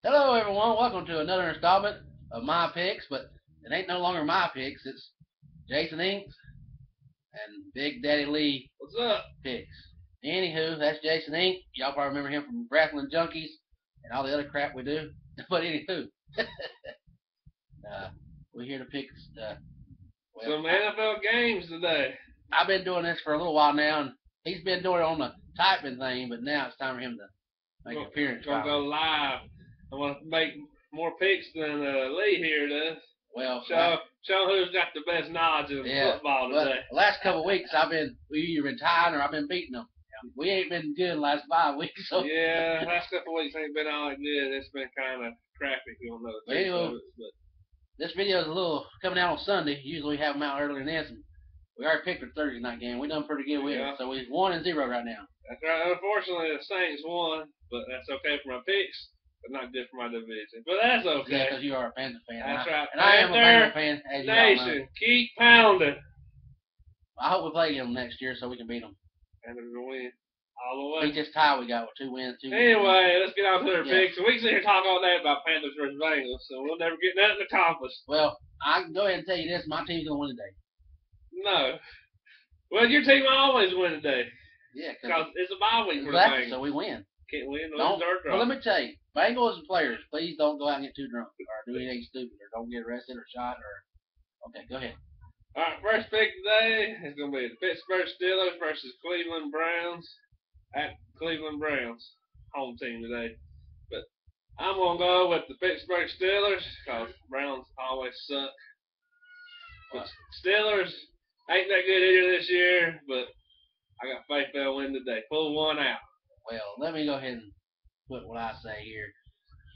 Hello, everyone. Welcome to another installment of My Picks, but it ain't no longer My Picks. It's Jason Inks and Big Daddy Lee What's up? Picks. Anywho, that's Jason Ink. Y'all probably remember him from Wrestling Junkies and all the other crap we do. But anywho, we're here to pick. Some NFL games today. I've been doing this for a little while now, and he's been doing it on the typing thing, but now it's time for him to make an appearance. Gonna go live. I want to make more picks than Lee here does. Well, show who's got the best knowledge in football today. The last couple of weeks, we either been tying or I've been beating them. We ain't been good the last 5 weeks. So. Yeah, last couple of weeks ain't been all that good. It's been kind of crappy if you don't know the truth of it. But this video is a little coming out on Sunday. Usually we have them out earlier than this. And we already picked our Thursday night game. We done pretty good with it. So we're 1-0 right now. That's right. Unfortunately, the Saints won, but that's okay for my picks. But not good for my division. But that's okay. Yeah, because you are a Panther fan. That's right. And I am a Panther fan, as you all know. Keep pounding. I hope we play them next year so we can beat them. And they're going to win. All the way. Beat this tie we got with 2 wins. Anyway, let's get on to their picks. We can sit here and talk all day about Panthers versus Bengals, so we'll never get nothing accomplished. Well, I can go ahead and tell you this. My team's going to win today. No. Well, your team always win today. Yeah. Because it's a bye week for the Bengals. So we win. Can't win, lose, or draw. Well, let me tell you, Bengals and players, please don't go out and get too drunk or do anything stupid or don't get arrested or shot or. Okay, go ahead. All right, first pick today is going to be the Pittsburgh Steelers versus Cleveland Browns at Cleveland Browns, home team today. But I'm going to go with the Pittsburgh Steelers because Browns always suck. But Steelers ain't that good either this year, but I got faith they'll win today. Pull one out. Well, let me go ahead and put what I say here.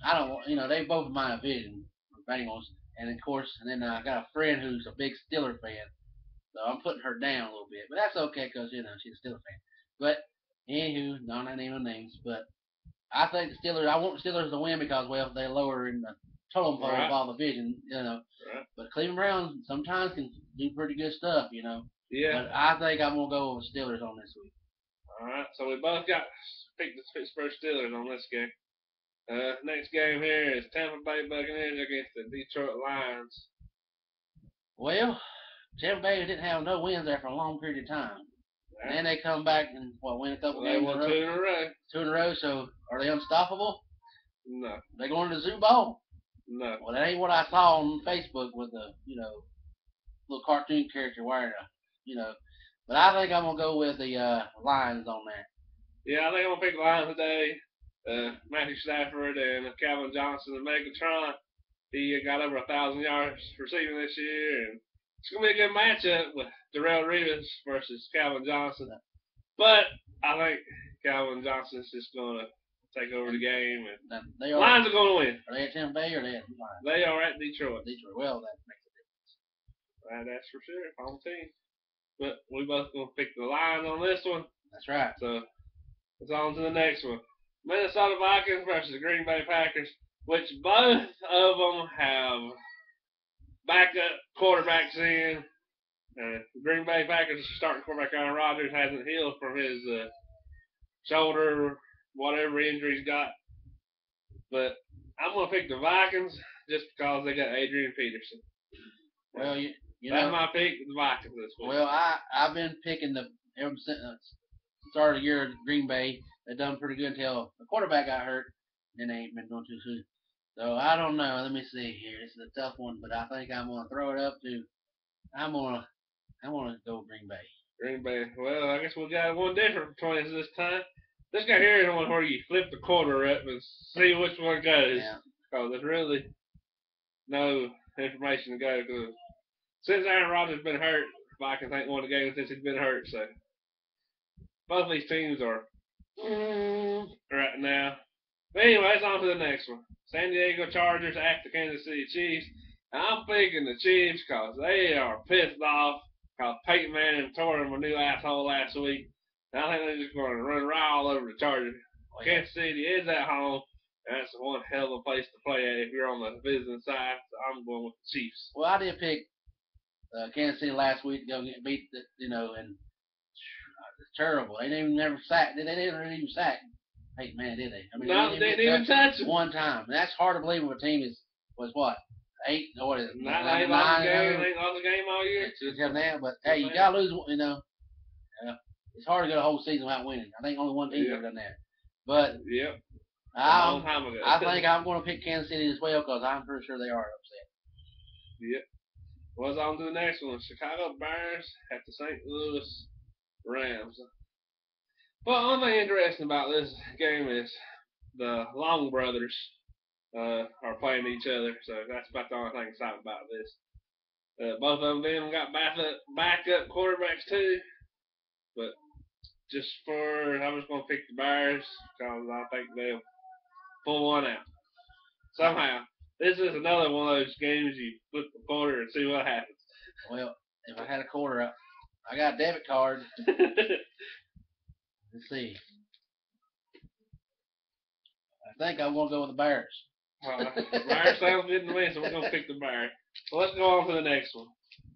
I don't, they both in my division, Bengals, and of course, and then I got a friend who's a big Steeler fan, so I'm putting her down a little bit, but that's okay because she's a Steeler fan. But anywho, not naming names, but I think the Steelers. I want the Steelers to win because they're lower in the totem pole of all division, Right. But Cleveland Browns sometimes can do pretty good stuff, Yeah. But I think I'm gonna go with the Steelers on this week. All right, so we both got picked the Pittsburgh Steelers on this game. Next game here is Tampa Bay Buccaneers against the Detroit Lions. Well, Tampa Bay didn't have no wins there for a long period of time. And then they come back and win a couple games in a row. 2 in a row. 2 in a row. So are they unstoppable? No. They going to the Zoo Bowl? No. Well, that ain't what I saw on Facebook with the little cartoon character wearing But I think I'm gonna go with the Lions on that. Yeah, I think I'm gonna pick the Lions today. Matthew Stafford and Calvin Johnson and Megatron. He got over 1,000 yards receiving this year, and it's gonna be a good matchup with Darrell Reeves versus Calvin Johnson. But I think Calvin Johnson's just gonna take over the game, and the Lions are gonna win. Are they at Tampa Bay or are they at Lions? They are at Detroit. Detroit. Well, that makes a difference. That's for sure. Home team. But we both gonna pick the Lions on this one. That's right. So let's on to the next one. Minnesota Vikings versus Green Bay Packers, which both of them have backup quarterbacks in. Green Bay Packers starting quarterback Aaron Rodgers hasn't healed from his shoulder, whatever injury he's got. But I'm gonna pick the Vikings just because they got Adrian Peterson. Well, that's my pick, the Vikings this week. Well, I've been picking ever since the start of the year. Green Bay, they done pretty good until the quarterback got hurt, and they ain't been doing too soon. So I don't know. Let me see here. This is a tough one, but I think I'm gonna throw it up to. I'm gonna go Green Bay. Green Bay. Well, I guess we got one different between us this time. This guy here is the one where you flip the quarter up and see which one goes. Yeah. Because there's really no information to go. Because since Aaron Rodgers has been hurt, Vikings ain't won the game since he's been hurt. So both of these teams are right now. But anyways, on to the next one. San Diego Chargers at the Kansas City Chiefs. I'm picking the Chiefs because they are pissed off because Peyton Manning tore them a new asshole last week. And I think they're just going to run right all over the Chargers. Kansas City is at home. And that's one hell of a place to play at if you're on the visiting side. So I'm going with the Chiefs. Well, I did pick Kansas City last week to go get beat, and it's terrible. They didn't even never sack. They didn't even sack Peyton Manning, did they? I mean, No, they didn't even touch him. one time. And that's hard to believe when a team was what? 8 or what is it? They lost the game. They lost the game all year. Now, but hey, you gotta lose. You know, it's hard to go a whole season without winning. I think only one team's ever done that. But yep, a long time ago. I think I'm going to pick Kansas City as well because I'm pretty sure they are upset. Yep. What's on to the next one? Chicago Bears at the St. Louis Rams. Well, one thing interesting about this game is the Long brothers are playing each other, so that's about the only thing exciting about this. Both of them got backup quarterbacks too, but I'm just going to pick the Bears because I think they'll pull one out. Somehow, this is another one of those games you flip the quarter and see what happens. Well, if I had a quarter, I got a debit card. Let's see. I think I'm going to go with the Bears. Bears sounds good to me, so we're going to pick the Bears. So let's go on to the next one.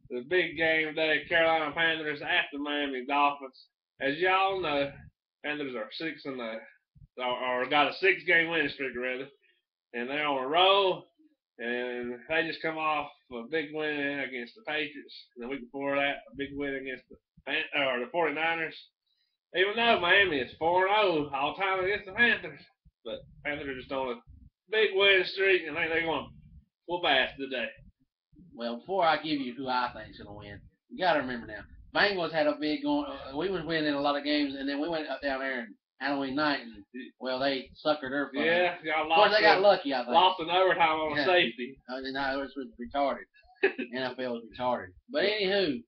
The big game today, Carolina Panthers at the Miami Dolphins. As y'all know, Panthers are 6-0, or got a 6-game winning streak rather, and they're on a roll. And they just come off a big win against the Patriots. And the week before that, a big win against the 49ers. Even though Miami is 4-0 all time against the Panthers, but Panthers are just on a big win streak, and I think they're going to whoop ass today. Well, before I give you who I think is going to win, you got to remember now, Bengals had a big going. We was winning a lot of games, and then we went up down there and Halloween night, and well, they suckered their fun. Yeah, y'all lost. Of course, they got lucky, I think. Lost in overtime on a safety. I mean, no, it was retarded. NFL was retarded. But anywho,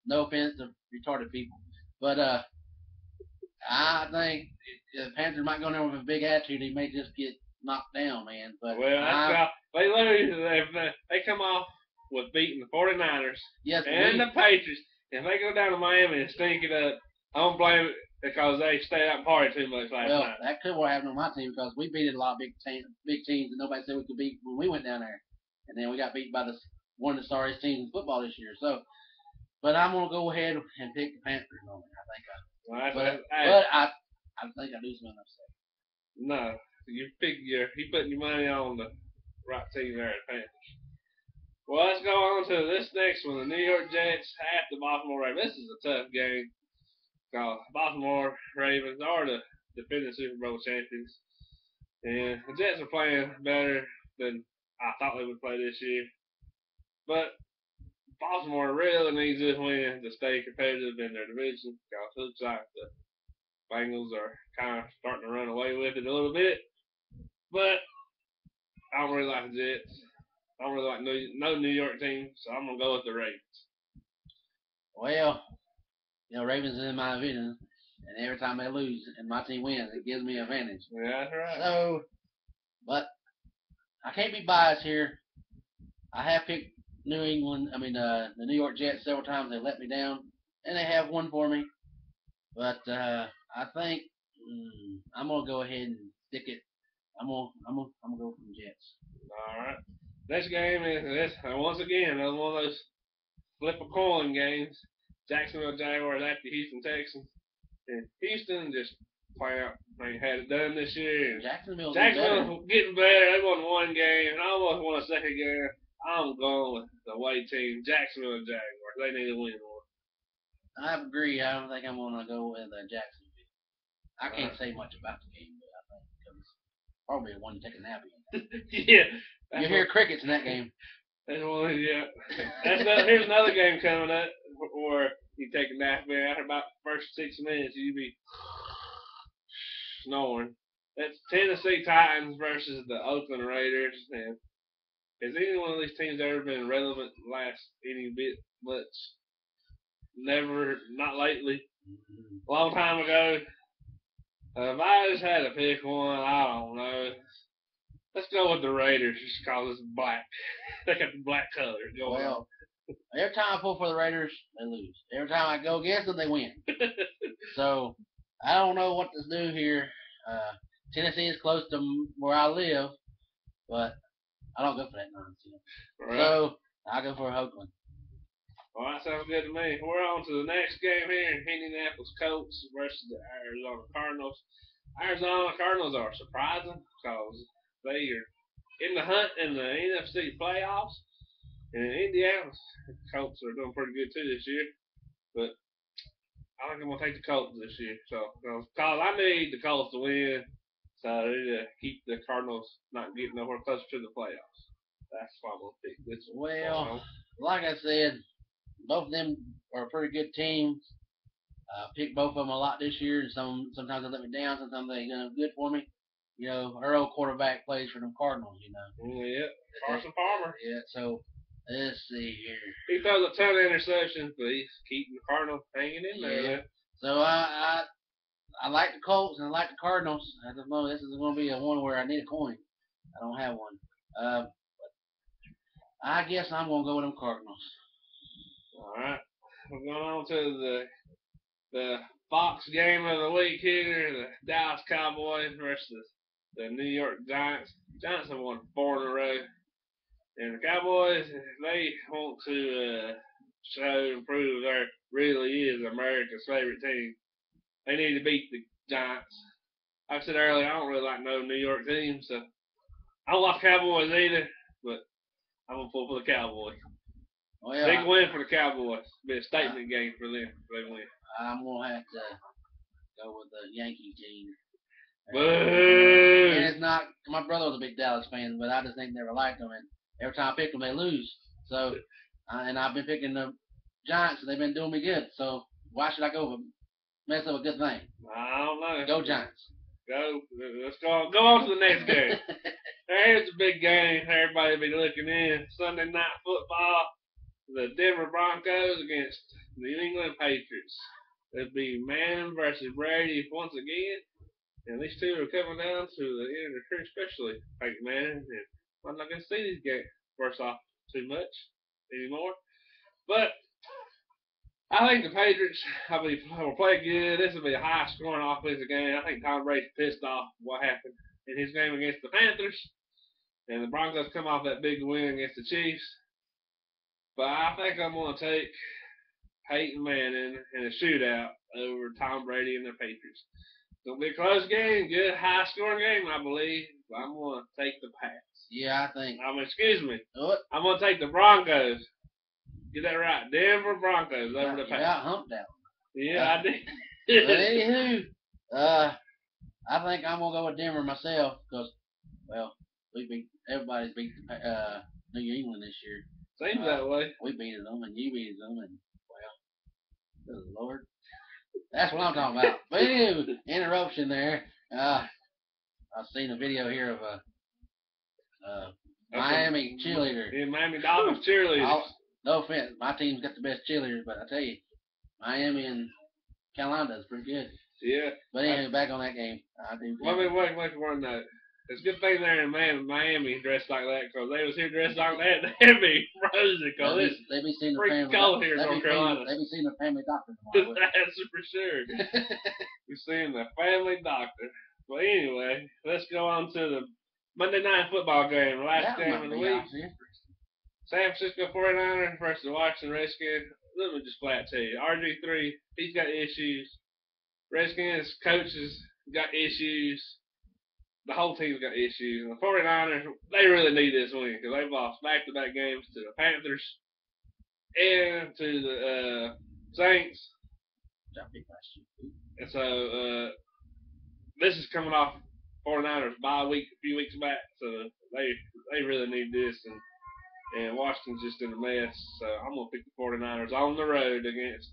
no offense to retarded people, but I think the Panthers might go in there with a big attitude. He may just get knocked down, man. But well, they lose if they come off with beating the 49ers and the Patriots. If they go down to Miami and stink it up, I don't blame it because they stayed out and partied too much last night. Well, that could what happened on my team because we beat a lot of big teams that nobody said we could beat when we went down there, and then we got beat by one of the sorriest teams in football this year. So, but I'm gonna go ahead and pick the Panthers on it. I think I think I do something upset. No, you putting your money on the right team there at Panthers. Well, let's go on to this next one. The New York Jets at the Baltimore Ravens. This is a tough game. Baltimore Ravens are the defending Super Bowl champions. And the Jets are playing better than I thought they would play this year. But Baltimore really needs this win to stay competitive in their division. Because it looks like the Bengals are kind of starting to run away with it a little bit. But I don't really like the Jets. I don't really like no New York team, so I'm going to go with the Ravens. Well, you know, Ravens is in my division, and every time they lose and my team wins, it gives me an advantage. Yeah, that's right. So, but I can't be biased here. I have picked the New York Jets several times. They let me down, and they have won for me. But I think I'm gonna go ahead and stick it. I'm gonna go for the Jets. All right. Next game is once again another one of those flip a coin games. Jacksonville Jaguars at the Houston Texans. And Houston just playing out. They had it done this year. Jacksonville's getting better. They won one game and almost won a second game. I'm going with the away team, Jacksonville Jaguars. They need to win one. I agree. I don't think I'm gonna go with Jacksonville. I can't say much about the game, but I think because probably one to take a nap in. Yeah. You hear crickets in that game. That's one, yeah. Here's another game coming up where you take a nap in. After about the first 6 minutes, you be snoring. That's Tennessee Titans versus the Oakland Raiders. And has any one of these teams ever been relevant last any bit much? Never, not lately. A long time ago. If I just had to pick one, I don't know. Let's go with the Raiders just because it's black. They got the black color going on. Every time I pull for the Raiders, they lose. Every time I go against them, they win. So, I don't know what to do here. Tennessee is close to where I live, but I don't go for that nonsense. Right. So, I go for Oakland. Well, that sounds good to me. We're on to the next game here. Indianapolis Colts versus the Arizona Cardinals. Arizona Cardinals are surprising because they are in the hunt in the NFC playoffs. And Indiana Colts are doing pretty good too this year. But I think I'm gonna take the Colts this year. So, cause I need the Colts to win, so to keep the Cardinals not getting nowhere closer to the playoffs. That's why I'm gonna pick this one. Well, like I said, both of them are pretty good teams. Picked both of them a lot this year, and sometimes they let me down. Sometimes they good for me. You know, our old quarterback plays for them Cardinals. You know. Yeah, Carson Palmer. Yeah. So let's see here. He throws a ton of interceptions, but he's keeping the Cardinals hanging in there. Yeah. So I like the Colts and I like the Cardinals. At the moment, this is going to be a one where I need a coin. I don't have one. I guess I'm going to go with them Cardinals. All right, we're going on to the Fox game of the week here: the Dallas Cowboys versus the New York Giants. Giants have won 4 in a row, and the Cowboys, if they want to show and prove there really is America's favorite team, they need to beat the Giants. Like I said earlier, I don't really like no New York team, so I don't like Cowboys either, but I'm gonna pull for the Cowboys. Well, Big win for the Cowboys. Be a statement game for them if they win. I'm gonna have to go with the Yankee team. Boo! And it's not. My brother was a big Dallas fan, but I just ain't never liked them. And every time I pick them, they lose. So, and I've been picking the Giants, and they've been doing me good. So why should I go mess up a good thing? I don't know. Go Giants. Go. Let's go. Go on to the next game. Here's a big game. Everybody be looking in. Sunday night football. The Denver Broncos against the New England Patriots. It'll be Manning versus Brady once again. And these two are coming down to the end of the career, especially Peyton Manning. And I'm not going to see these games first off too much anymore. But I think the Patriots will play good. This will be a high scoring offensive game. I think Tom Brady's pissed off what happened in his game against the Panthers. And the Broncos come off that big win against the Chiefs. But I think I'm going to take Peyton Manning in a shootout over Tom Brady and the Patriots. It's going to be a close game, good high scoring game, I believe. But I'm going to take the Pats. Yeah, I think. Excuse me. What? I'm going to take the Broncos. Get that right. Denver Broncos over the Pats. Yeah, humped that one. Yeah, I did. But anywho, I think I'm going to go with Denver myself because, well, everybody's beat New England this year. Seems that way. We beat them and you beat them, and well, good Lord, that's what I'm talking about. But anyway, interruption there. I've seen a video here of a Miami cheerleader. Yeah, Miami Dolphins cheerleaders. No offense, my team's got the best cheerleaders, but I tell you, Miami and Carolina is pretty good. Yeah. But anyway, back on that game, I do. Wait one note. It's a good thing they're in Miami dressed like that, because they was here dressed like that, they'd be frozen, because they be seeing the freaking cold here in North Carolina. They be seeing the family doctor tomorrow. That's for sure. We're seeing the family doctor. But anyway, let's go on to the Monday Night Football game, the last game of the week. San Francisco 49ers versus the Washington Redskins. Let me just flat tell you, RG3, he's got issues. Redskins coaches got issues. The whole team's got issues. And the 49ers, they really need this win because they've lost back-to-back games to the Panthers and to the Saints. And so this is coming off 49ers bye week a few weeks back. So they really need this. And Washington's just in a mess. So I'm going to pick the 49ers on the road against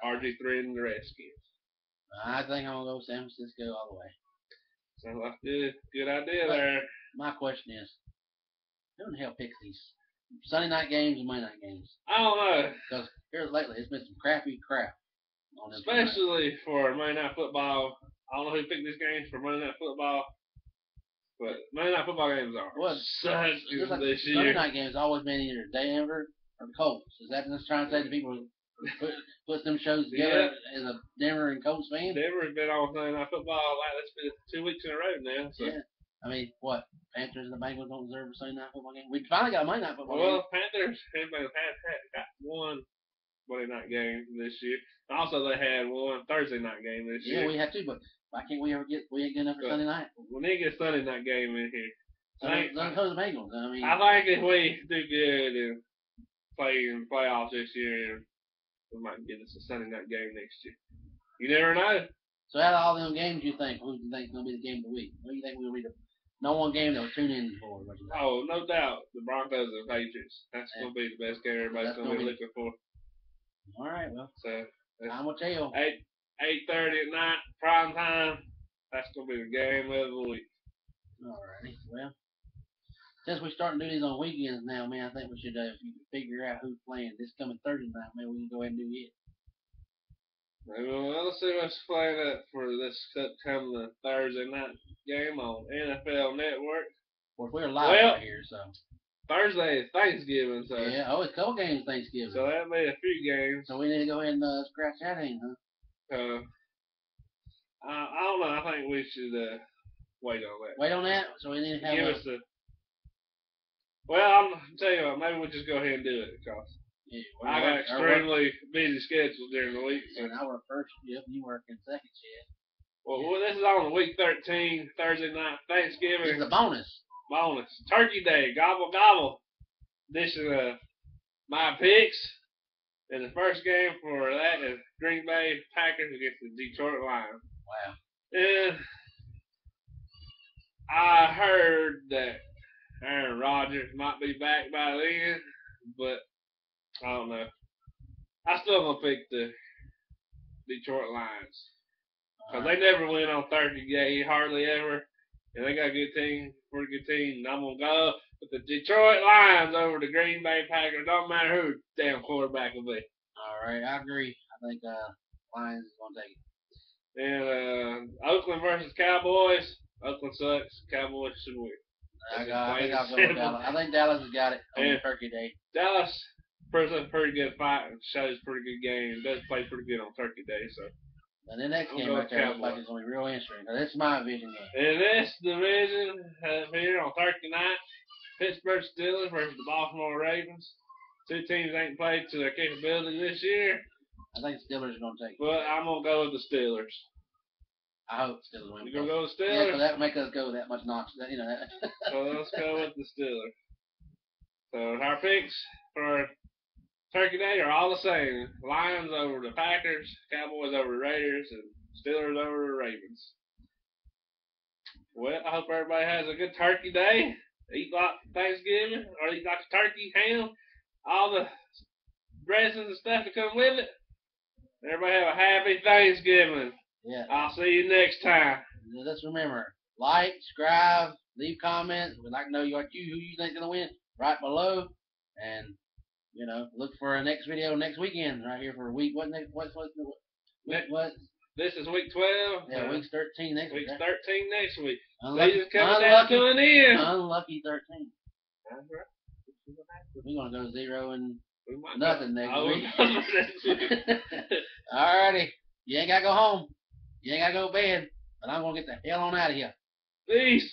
RG3 and the Redskins. I think I'm going to go San Francisco all the way. Sounds like a good idea there. My question is, who in the hell picks these Sunday night games and Monday night games? I don't know. Because here lately, it's been some crappy crap. Especially for Monday Night Football. I don't know who picked these games for Monday Night Football. But Monday Night Football games are such good like this year. Sunday night games always been either Denver or the Colts. Is that just trying to say to people put them shows together as a Denver and Colts fan? Denver's been on Sunday Night Football like it's been 2 weeks in a row now. So. Yeah. I mean, what? Panthers and the Bengals don't deserve a Sunday Night Football game? We finally got a Monday Night Football game. Well, Panthers got one Monday night game this year. Also, they had one Thursday night game this year. Yeah, we had two, but Why can't we ever we ain't good enough for But Sunday night? we need to get Sunday night game in here. So the Bengals. I mean, I think if we do good and play in playoffs this year, we might get us a Sunday night game next year. You never know. So out of all them games, who do you think is gonna be the game of the week? What do you think we'll be the no one game that we'll tune in for? Oh, no doubt, the Broncos and Patriots. That's gonna be the best game everybody's gonna be looking for. All right, well. So time will tell. 8:30 at night, prime time. That's gonna be the game of the week. All righty. Well, since we're starting to do these on weekends now, man, I think we should, if you can figure out who's playing this coming Thursday night, man, we can go ahead and do it. Well, let's see what's playing up for this upcoming Thursday night game on NFL Network. Of course, we're live right here, so. Thursday is Thanksgiving, so. Yeah, it's a couple games Thanksgiving. So that'll be a few games. So we need to go ahead and scratch that in, huh? I don't know. I think we should wait on that. Wait on that? So we need to have give us the. Well, I'm tell you what. Maybe we'll just go ahead and do it because I got extremely busy schedule during the week. So. And I work first shift, you work in second shift. Well, this is on week 13, Thursday night, Thanksgiving. It's a bonus. Bonus. Turkey Day. Gobble, gobble. This is my picks. And the first game for that is Green Bay Packers against the Detroit Lions. Wow. And I heard that Aaron Rodgers might be back by then, but I don't know. I still gonna pick the Detroit Lions. Because they never win on Thursday game, hardly ever. And they got a good team, pretty good team. And I'm going to go with the Detroit Lions over the Green Bay Packers. Don't matter who the damn quarterback will be. All right, I agree. I think Lions is going to take it. And Oakland versus Cowboys. Oakland sucks. Cowboys should win. I think I'll go with Dallas. I think Dallas has got it on Turkey Day. Dallas presents a pretty good fight and shows pretty good game. Does play pretty good on Turkey Day, so. And the next game right there looks like it's going to be real interesting. Now, this is my division game. In this division here on Thursday night, Pittsburgh Steelers versus the Baltimore Ravens. Two teams ain't played to their capability this year. I think the Steelers are going to take it. But I'm going to go with the Steelers. I hope the Steelers win. You going to go with the Steelers? Yeah, because that will make us go that much notch. You know. So let's go with the Steelers. So our picks for Turkey Day are all the same. Lions over the Packers, Cowboys over the Raiders, and Steelers over the Ravens. Well, I hope everybody has a good Turkey Day. Eat like Thanksgiving, or eat like turkey, ham, all the dressings and stuff that come with it. Everybody have a happy Thanksgiving. Yeah. I'll see you next time. Just remember, like, subscribe, leave comments. We'd like to know who you think is going to win right below. And look for our next video next weekend right here for week. What? This is week 12. Yeah, week 13 next week. Week 13 next week. Unlucky, coming in. Unlucky 13. That's right. We're going to go 0 and nothing next week. Week. Alrighty. You ain't got to go home. You ain't got to go to bed. But I'm going to get the hell on out of here. Peace.